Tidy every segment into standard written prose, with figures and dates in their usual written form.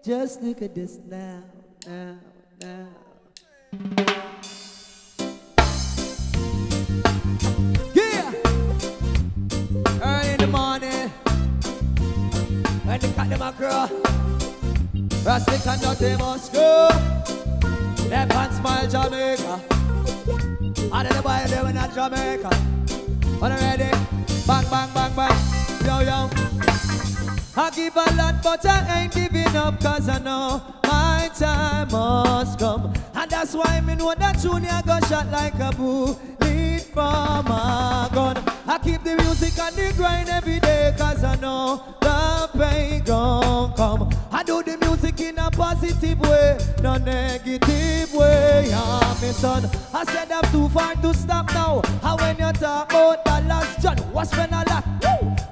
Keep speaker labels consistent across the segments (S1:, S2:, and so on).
S1: Just look at this now, now. Yeah! Early in the morning, when they cut them a girl, Rustic and dirty must go. Left hand smile Jamaica. And then the boy living in Jamaica. When I'm ready, bang, bang, bang, bang. Yo, yo. I give a lot, but I ain't giving up, cause I know my time must come. And that's why me know that Junior go shot like a bullet from a gun. I keep the music on the grind every day, cause I know the pain gon' come. I do the music in a positive way, no negative way. Yeah, me son, I said I'm too far to stop now. And when you talk about the last John, what's when I laugh?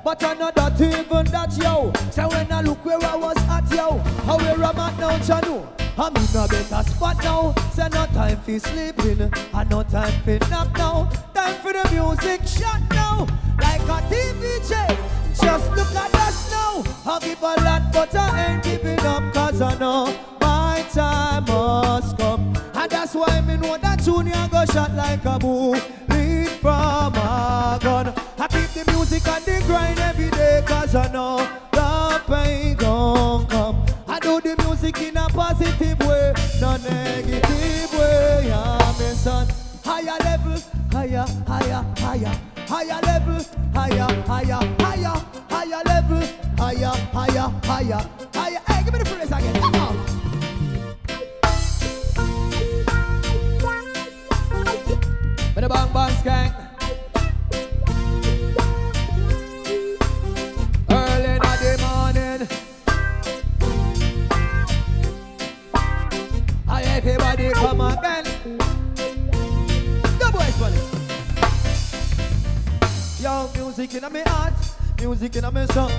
S1: But I know that even that, yo. So when I look where I was at, yo, how where I'm at now, Janu, I'm in a better spot now. So no time for sleeping, and no time for nap now. Time for the music shot now, like a TVJ. Just look at us now. I give a lot, but I ain't giving up, cause I know my time must come. And that's why me know that Junior go shot like a bullet from a gun. I keep the music on the grind every day, cause I know the pain gon' come. I do the music in a positive way, no negative way. Yeah, me son. Higher level, higher, higher, higher. Higher level, higher, higher, higher. Higher level, higher, higher, higher. Higher. Hey, give me the phrase again. Come on. With the bang bang skank. Early in the morning. I everybody come again. The boys funny. Yo, music in my heart, music in my soul.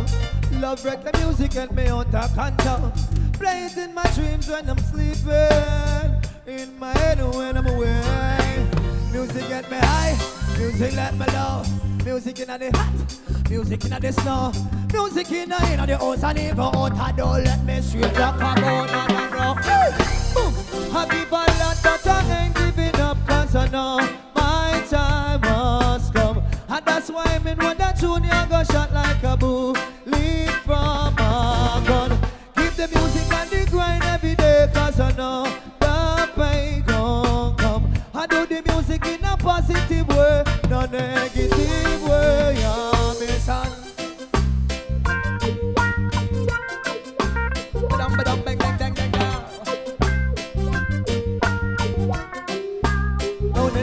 S1: Love reggae music and me out of control. Play it in my dreams when I'm sleeping. In my head when I'm awake. Music get me high, music let me low. Music in the hot, music in the snow. Music in the house and even out the door. Let me straight up and go, no. Boom, I give a lot but I ain't giving up, cause I know my time must come. And that's why me know that Junior go shot like a bullet from a gun. Keep the music on the grind every day, cause I know the pain gon' come. I do the music in a positive way, no negative way. Yeah, me son. Ba-dum, bang, bang, bang, bang, bang.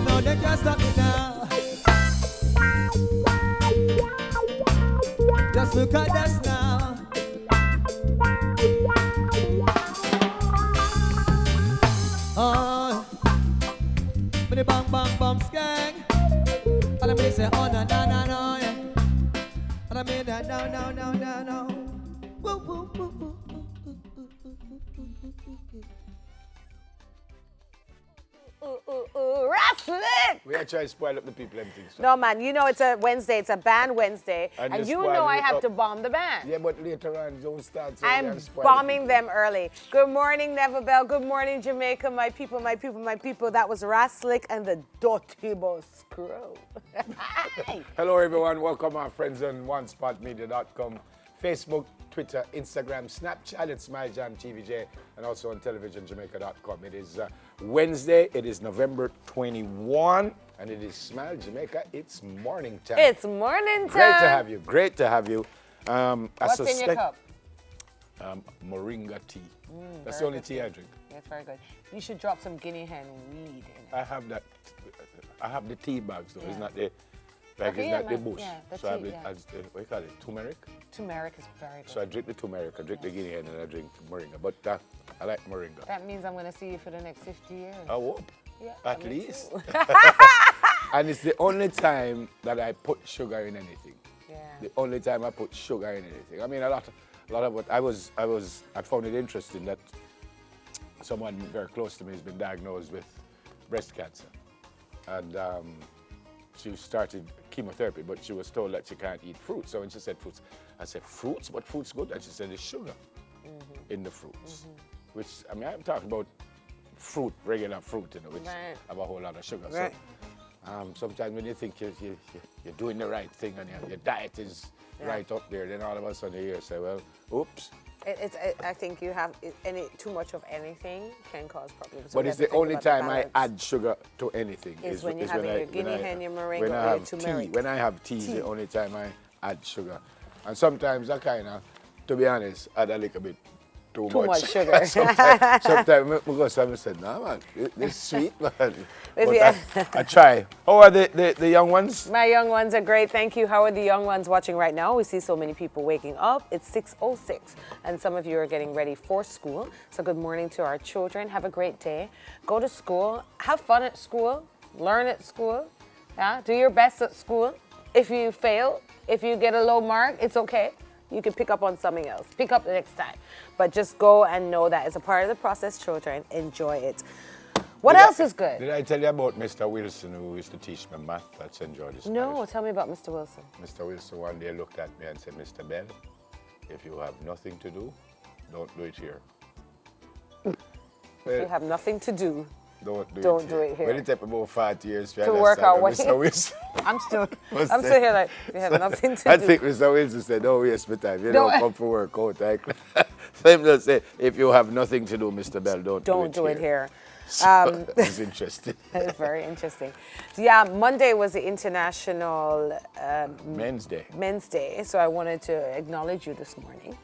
S1: No, they can't stop me now. Just look at us now. Oh, me bang bang bang skang. And I may say oh no no no no yeah. And I mean that no. Woo woo woo woo.
S2: Wrestling!
S3: We are trying to spoil up the people and things.
S2: No, man, you know it's a Wednesday, it's a band Wednesday, and you know I have to bomb the band.
S3: Yeah, but later on, don't start. So
S2: I'm bombing them early. Good morning, Neville Bell. Good morning, Jamaica, my people, my people, my people. That was Raslick and the Dirty Boss Crew.
S3: Hello, everyone. Welcome, our friends on OneSpotMedia.com, Facebook, Twitter, Instagram, Snapchat, it's MyJamTVJ, and also on televisionjamaica.com. It is Wednesday, it is November 21, and it is Smile Jamaica. It's morning time.
S2: It's morning time.
S3: Great to have you.
S2: What's in your cup?
S3: Moringa tea. That's the only tea I drink.
S2: It's very good. You should drop some guinea hen weed in it.
S3: I have that. I have the tea bags though.
S2: Yeah.
S3: It's not the the bush.
S2: Yeah, the
S3: so
S2: tea,
S3: what do you call it? Turmeric.
S2: Turmeric is very good.
S3: So I drink the turmeric, I drink the guinea hen, and I drink moringa. But I like moringa.
S2: That means I'm going to see you for the next 50 years.
S3: I hope.
S2: Yeah,
S3: At
S2: me
S3: least.
S2: too.
S3: And it's the only time that I put sugar in anything.
S2: Yeah.
S3: The only time I put sugar in anything. I mean, a lot of what I found it interesting that someone very close to me has been diagnosed with breast cancer, and she started chemotherapy, but she was told that she can't eat fruit. So when she said fruits, I said, fruits? What fruit's good? And she said, it's sugar. in the fruits. Which, I mean, I'm talking about fruit, regular fruit, you know, which have a whole lot of sugar.
S2: Right.
S3: So sometimes when you think you're doing the right thing and your diet is right up there, then all of a sudden you say, well, oops.
S2: I think you have too much of anything can cause problems.
S3: But it's the only time I add sugar to anything.
S2: Is when you're having your guinea hen, your meringue,
S3: when
S2: or
S3: I
S2: your
S3: have
S2: turmeric.
S3: tea. When I have tea is the only time I add sugar. And sometimes I kind of, to be honest, add a little bit too
S2: much sugar.
S3: sometimes I go some and say, no man, this is sweet, man. But
S2: Yeah.
S3: I try. How are the young ones?
S2: My young ones are great, thank you. How are the young ones watching right now? We see so many people waking up. It's 6:06, and some of you are getting ready for school. So good morning to our children. Have a great day. Go to school. Have fun at school. Learn at school. Yeah? Do your best at school. If you fail, if you get a low mark, it's okay. You can pick up on something else. Pick up the next time. But just go and know that it's a part of the process, children. Enjoy it. What else is good?
S3: Did I tell you about Mr. Wilson, who used to teach me math at St. George's
S2: No,
S3: Parish?
S2: tell me about Mr. Wilson.
S3: Mr. Wilson one day looked at me and said, Mr. Bell, if you have nothing to do, don't do it here.
S2: If you have nothing to do,
S3: Don't
S2: do it here.
S3: Well, it took about 40 years
S2: To work our way.
S3: Mr. Wilson.
S2: I'm still
S3: Was
S2: here like, we have nothing to do.
S3: I think Mr. Wilson said, don't waste my time. You don't come for work out. So him just say, if you have nothing to do, Mr. Bell, don't
S2: do it here.
S3: So, it's interesting.
S2: It's very interesting. So yeah, Monday was the International
S3: Men's Day.
S2: Men's Day, so I wanted to acknowledge you this morning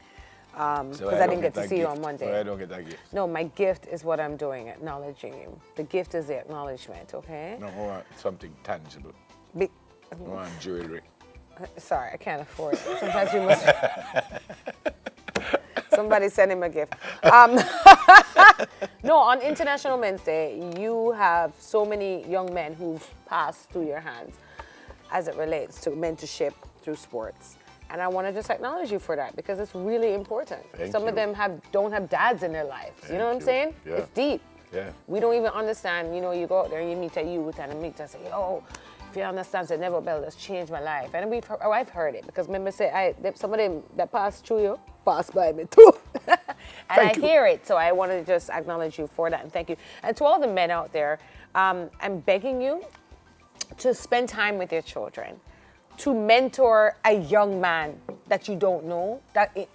S2: because
S3: So
S2: I didn't get to see you on
S3: gift.
S2: Monday.
S3: So I don't get that gift.
S2: No, my gift is what I'm doing, acknowledging you. The gift is the acknowledgement, okay?
S3: No, I want something tangible.
S2: Be-
S3: I want jewelry.
S2: Sorry, I can't afford it. Sometimes you must. Somebody send him a gift. No, on International Men's Day, you have so many young men who've passed through your hands as it relates to mentorship through sports. And I want to just acknowledge you for that because it's really important. Some of them don't have dads in their lives. You know what I'm saying?
S3: Yeah.
S2: It's deep.
S3: Yeah.
S2: We don't even understand. You know, you go out there and you meet a youth and say, yo, if you understand, say, Never Bell has changed my life. And I've heard it because remember, some of them that passed through you passed by me too. And I hear it. So I want to just acknowledge you for that and thank you. And to all the men out there, I'm begging you to spend time with your children, to mentor a young man that you don't know,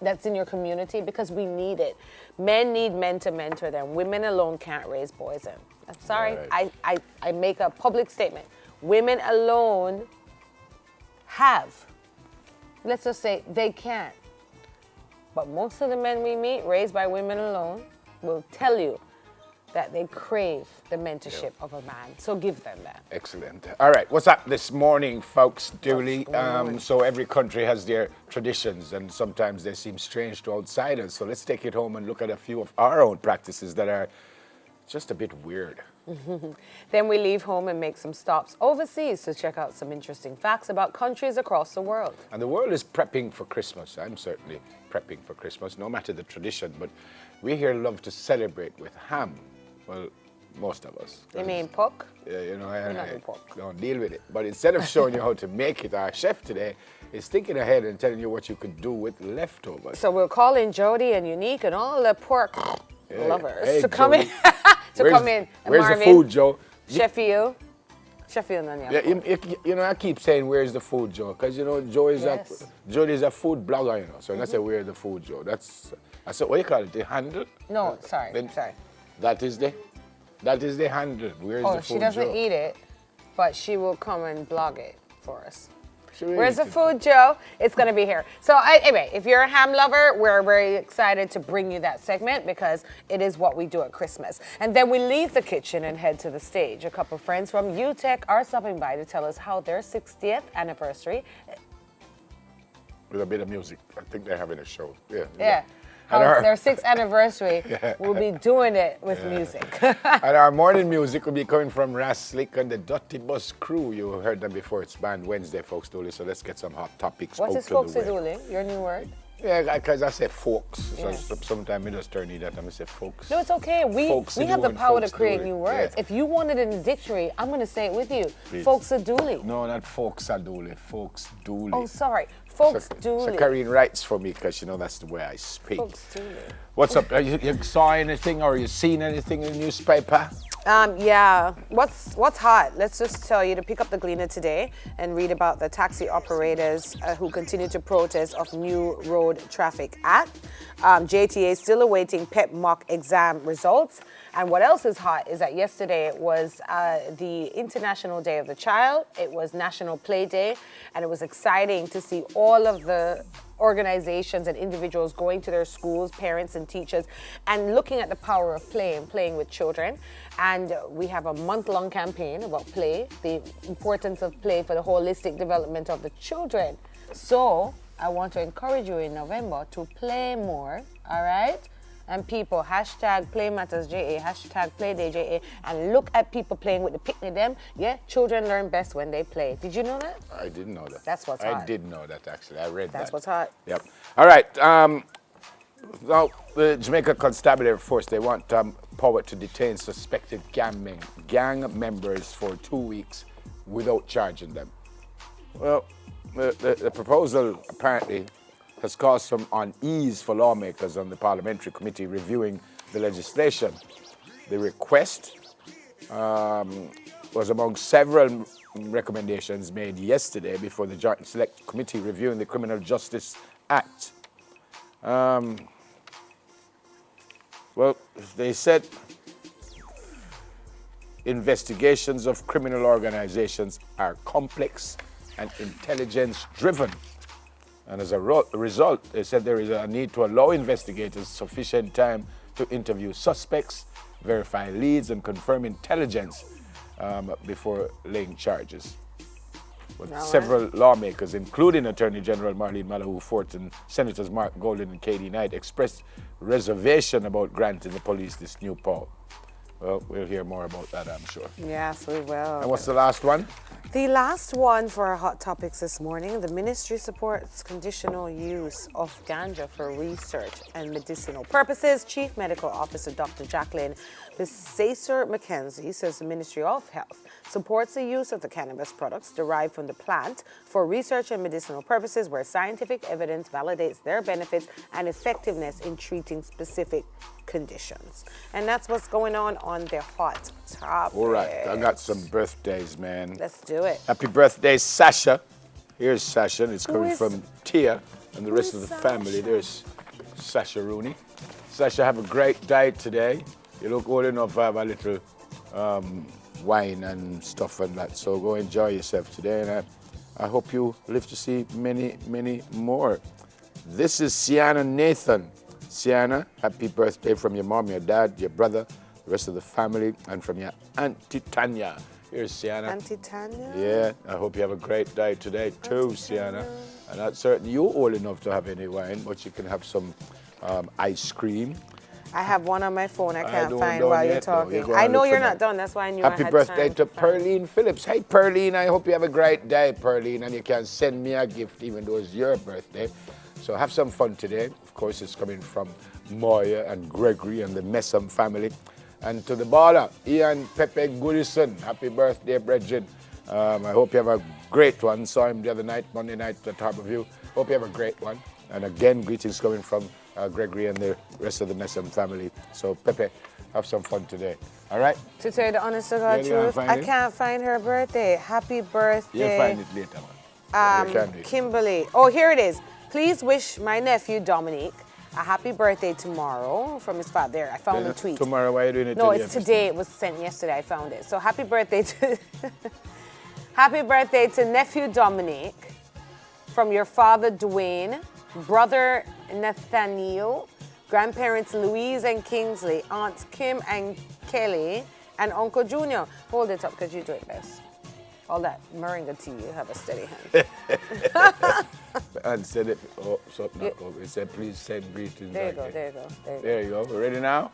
S2: that's in your community, because we need it. Men need men to mentor them. Women alone can't raise boys. I'm sorry,
S3: Right.
S2: I make a public statement. Women alone let's just say they can't. But most of the men we meet, raised by women alone, will tell you that they crave the mentorship of a man. So give them that.
S3: Excellent. All right, what's up this morning, folks? Dooley. So every country has their traditions, and sometimes they seem strange to outsiders. So let's take it home and look at a few of our own practices that are just a bit weird.
S2: Then we leave home and make some stops overseas to check out some interesting facts about countries across the world.
S3: And the world is prepping for Christmas. I'm certainly prepping for Christmas, no matter the tradition. But we here love to celebrate with ham. Well, most of us.
S2: You mean pork?
S3: Yeah, you know,
S2: not
S3: I
S2: in pork.
S3: don't deal with it. But instead of showing you how to make it, our chef today is thinking ahead and telling you what you could do with leftovers.
S2: So we'll call in Jody and Unique and all the pork lovers
S3: Hey,
S2: to come in.
S3: Jody.
S2: Come in. And
S3: Where's
S2: Marvin,
S3: the food, Joe?
S2: Sheffield and
S3: Yeah, you know, I keep saying, where's the food, Joe? Because, you know, Joe is Jody is a food blogger, you know. So when I say, where's the food, Joe? I said, what do you call it? The handle?
S2: No, sorry.
S3: That is the handle. Where's the food,
S2: she doesn't
S3: Joe?
S2: eat it, but she will come and blog it for us.
S3: She will
S2: Where's
S3: eat
S2: the
S3: it.
S2: food, Joe? It's going to be here. So anyway, if you're a ham lover, we're very excited to bring you that segment because it is what we do at Christmas. And then we leave the kitchen and head to the stage. A couple friends from UTech are stopping by to tell us how their 60th anniversary.
S3: With a bit of music. I think they're having a show. Yeah.
S2: Yeah. How their 6th anniversary, we'll be doing it with music.
S3: And our morning music will be coming from Ras Slick and the Dirty Bus Crew. You heard them before. It's Band Wednesday, folks, Dooley. So let's get some hot topics
S2: What
S3: out
S2: is
S3: to
S2: folks
S3: the way.
S2: doing? Your new word?
S3: Yeah, because I say folks. So sometimes I just turn it that and I say folks.
S2: No, it's okay. We have the power to create new words.
S3: Yeah.
S2: If you want it in the dictionary, I'm going to say it with you.
S3: Please.
S2: Folks are dooley.
S3: No, not folks are dooley. Folks dooley.
S2: Oh, sorry. Folks dooley.
S3: So Karine writes for me because, that's the way I speak.
S2: Folks dooley.
S3: What's up? You saw anything or you seen anything in the newspaper?
S2: Yeah. What's hot? Let's just tell you to pick up the Gleaner today and read about the taxi operators who continue to protest of new Road Traffic Act. JTA is still awaiting PEP mock exam results. And what else is hot is that yesterday was the International Day of the Child. It was National Play Day, and it was exciting to see all of the organizations and individuals going to their schools, parents and teachers, and looking at the power of play and playing with children. And we have a month-long campaign about play, the importance of play for the holistic development of the children. So I want to encourage you in November to play more, all right? And people, hashtag PlayMattersJA, hashtag PlayDayJA, and look at people playing with the picnic them. Yeah, children learn best when they play. Did you know that?
S3: I didn't know that.
S2: That's what's hot.
S3: I did know that, actually. I read that.
S2: That's what's hot.
S3: Yep. All right. Now, the Jamaica Constabulary Force, they want power to detain suspected gang members for 2 weeks without charging them. Well, the proposal apparently has caused some unease for lawmakers on the parliamentary committee reviewing the legislation. The request was among several recommendations made yesterday before the Joint Select Committee reviewing the Criminal Justice Act. Well, they said investigations of criminal organizations are complex and intelligence-driven. And as a result, they said there is a need to allow investigators sufficient time to interview suspects, verify leads, and confirm intelligence before laying charges. But several lawmakers, including Attorney General Marlene Malahoo Fort and Senators Mark Golden and Katie Knight, expressed reservation about granting the police this new power. Well, we'll hear more about that, I'm sure.
S2: Yes, we will.
S3: And what's the last one?
S2: The last one for our hot topics this morning, the ministry supports conditional use of ganja for research and medicinal purposes. Chief Medical Officer Dr. Jacqueline Bisaser McKenzie says the Ministry of Health supports the use of the cannabis products derived from the plant for research and medicinal purposes where scientific evidence validates their benefits and effectiveness in treating specific conditions. And that's what's going on the hot topic.
S3: All right, I got some birthdays, man.
S2: Let's do it.
S3: Happy birthday, Sasha. Here's Sasha, and it's coming
S2: is-
S3: from Tia and the rest
S2: who
S3: of the
S2: is
S3: family.
S2: Sasha?
S3: There's Sasha Rooney. Sasha, have a great day today. You look old enough to have a little wine and stuff and that, so go enjoy yourself today, and I hope you live to see many, many more. This is Sienna Nathan. Sienna, happy birthday from your mom, your dad, your brother, the rest of the family, and from your Auntie Tanya. Here's Sienna.
S2: Auntie Tanya?
S3: Yeah, I hope you have a great day today too, Sienna. And not certain you're old enough to have any wine, but you can have some ice cream.
S2: I have one on my phone I can't
S3: don't
S2: find
S3: know
S2: while
S3: yet,
S2: you're
S3: though.
S2: talking.
S3: You're gonna
S2: I know
S3: look
S2: you're
S3: for
S2: not
S3: that.
S2: done, that's why I knew I
S3: Happy
S2: had
S3: birthday
S2: time
S3: to
S2: find it.
S3: Perline Phillips. Hey, Perline, I hope you have a great day, Perline, and you can send me a gift even though it's your birthday. So have some fun today. Of course, it's coming from Moya and Gregory and the Messam family. And to the baller, Ian Pepe Goodison. Happy birthday, brethren. I hope you have a great one. Saw him the other night, Monday night at Harborview. Hope you have a great one. And again, greetings coming from Gregory and the rest of the Messam family. So, Pepe, have some fun today. All right?
S2: To tell you the honest to God
S3: You can't
S2: truth,
S3: find
S2: I
S3: it?
S2: can't find her birthday. Happy birthday.
S3: You'll find it later, man. You can do it.
S2: Kimberly. Oh, here it is. Please wish my nephew Dominique a happy birthday tomorrow from his father. There, I found the tweet.
S3: Tomorrow, why are you doing it
S2: No,
S3: today?
S2: it's today. It was sent yesterday. I found it. So happy birthday to happy birthday to nephew Dominique from your father Dwayne, brother Nathaniel, grandparents Louise and Kingsley, aunts Kim and Kelly, and Uncle Junior. Hold it up because you do it best. All that moringa tea, you have a steady hand.
S3: And said it. Oh, something not It said, please send greetings.
S2: There you
S3: like
S2: go,
S3: it.
S2: there you go, there you go.
S3: There you go. Ready now?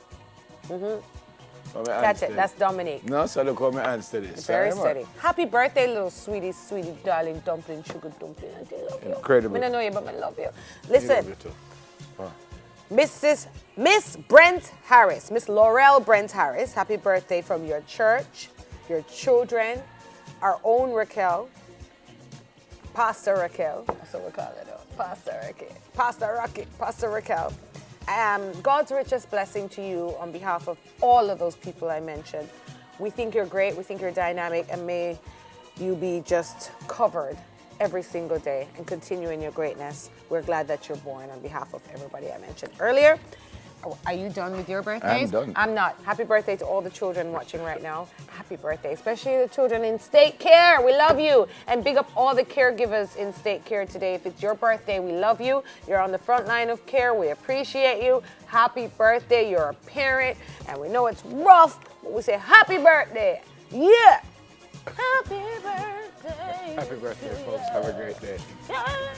S2: Catch it. That's Dominique.
S3: No, so look how my hands steady.
S2: Very steady. Happy birthday, little sweetie, darling, dumpling, sugar dumpling. I love you.
S3: Incredible.
S2: I don't know you, but I love you. Listen,
S3: You too.
S2: Miss Brent Harris, Miss Laurel Brent Harris, happy birthday from your church, your children, our own Raquel, Pastor Raquel. That's what we call it. Pastor Raquel. God's richest blessing to you on behalf of all of those people I mentioned. We think you're great. We think you're dynamic, and may you be just covered every single day and continue in your greatness. We're glad that you're born on behalf of everybody I mentioned earlier. Are you done with your birthdays?
S3: I'm done.
S2: I'm not. Happy birthday to all the children watching right now. Happy birthday, especially the children in state care. We love you. And big up all the caregivers in state care today. If it's your birthday, we love you. You're on the front line of care. We appreciate you. Happy birthday. You're a parent. And we know it's rough, but we say happy birthday. Yeah. Happy birthday.
S3: Happy birthday, folks. Have a great day.
S2: Yeah.